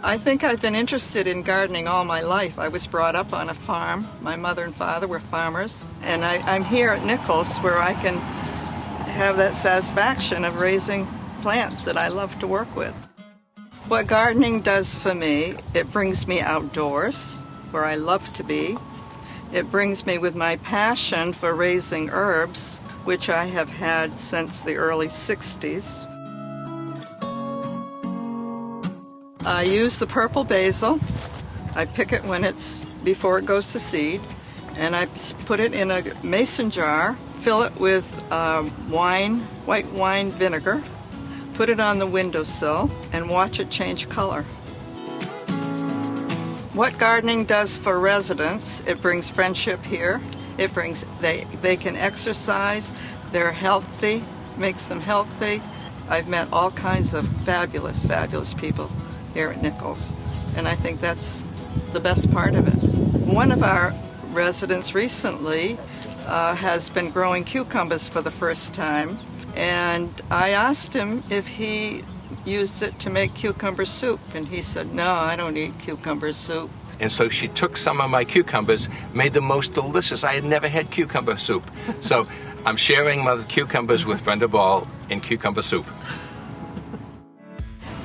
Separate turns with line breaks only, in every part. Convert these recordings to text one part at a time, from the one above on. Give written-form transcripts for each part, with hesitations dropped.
I think I've been interested in gardening all my life. I was brought up on a farm. My mother and father were farmers. And I'm here at Nichols where I can have that satisfaction of raising plants that I love to work with. What gardening does for me, it brings me outdoors, where I love to be. It brings me with my passion for raising herbs, which I have had since the early 60s. I use the purple basil. I pick it before it goes to seed, and I put it in a mason jar, fill it with white wine vinegar, put it on the windowsill, and watch it change color. What gardening does for residents, it brings friendship here. They can exercise, they're healthy, makes them healthy. I've met all kinds of fabulous, fabulous people here at Nichols, and I think that's the best part of it. One of our residents recently has been growing cucumbers for the first time, and I asked him if he used it to make cucumber soup, and he said, "No, I don't eat cucumber soup."
And so she took some of my cucumbers, made the most delicious. I had never had cucumber soup. So I'm sharing my cucumbers with Brenda Ball in cucumber soup.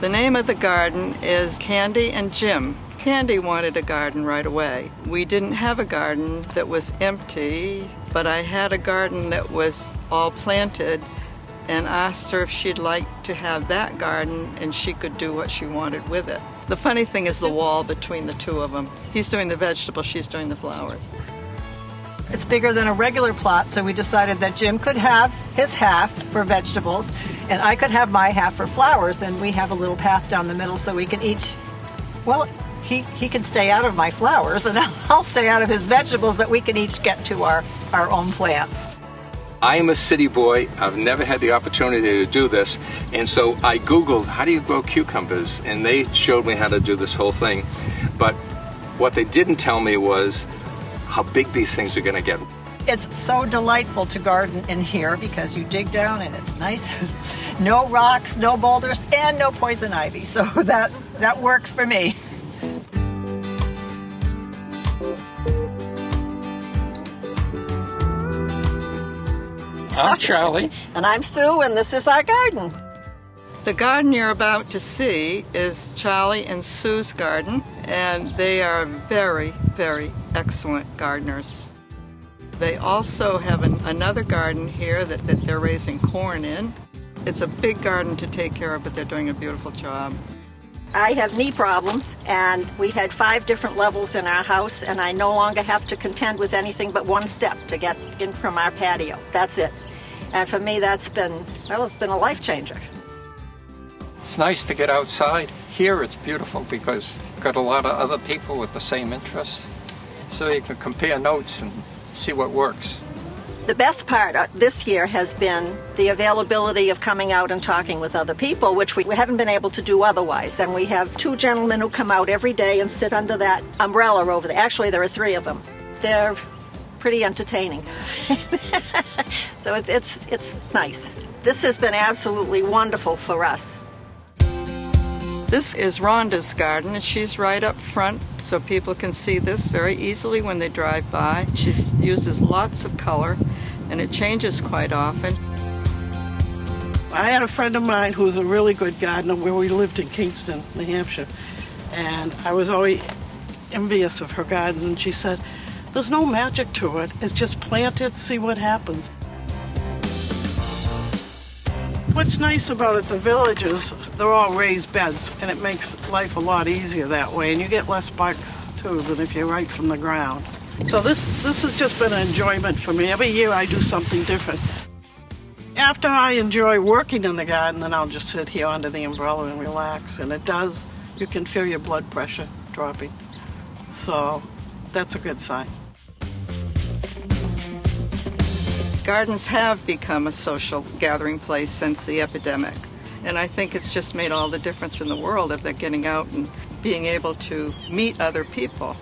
The name of the garden is Candy and Jim. Candy wanted a garden right away. We didn't have a garden that was empty, but I had a garden that was all planted and asked her if she'd like to have that garden and she could do what she wanted with it. The funny thing is the wall between the two of them. He's doing the vegetables, she's doing the flowers.
It's bigger than a regular plot, so we decided that Jim could have his half for vegetables and I could have my half for flowers, and we have a little path down the middle so we can each, well, he can stay out of my flowers and I'll stay out of his vegetables, but we can each get to our own plants.
I am a city boy. I've never had the opportunity to do this, and so I Googled, how do you grow cucumbers? And they showed me how to do this whole thing. But what they didn't tell me was how big these things are going to get.
It's so delightful to garden in here because you dig down and it's nice. No rocks, no boulders, and no poison ivy. So that works for me.
I'm Charlie.
And I'm Sue, and this is our garden.
The garden you're about to see is Charlie and Sue's garden, and they are very, very excellent gardeners. They also have another garden here that they're raising corn in. It's a big garden to take care of, but they're doing a beautiful job.
I have knee problems, and we had 5 different levels in our house, and I no longer have to contend with anything but one step to get in from our patio. That's it. And for me, it's been a life changer.
It's nice to get outside. Here it's beautiful because you've got a lot of other people with the same interest, so you can compare notes and see what works.
The best part this year has been the availability of coming out and talking with other people, which we haven't been able to do otherwise. And we have 2 gentlemen who come out every day and sit under that umbrella over there. Actually, there are 3 of them. They're pretty entertaining. So it's nice. This has been absolutely wonderful for us.
This is Rhonda's garden, and she's right up front so people can see this very easily when they drive by. She uses lots of color, and it changes quite often.
I had a friend of mine who was a really good gardener where we lived in Kingston, New Hampshire, and I was always envious of her gardens, and she said, "There's no magic to it. It's just plant it, see what happens." What's nice about it, the villages, they're all raised beds, and it makes life a lot easier that way, and you get less bugs, too, than if you're right from the ground. So this has just been an enjoyment for me. Every year I do something different. After I enjoy working in the garden, then I'll just sit here under the umbrella and relax, and you can feel your blood pressure dropping. So that's a good sign.
Gardens have become a social gathering place since the epidemic, and I think it's just made all the difference in the world if they're getting out and being able to meet other people.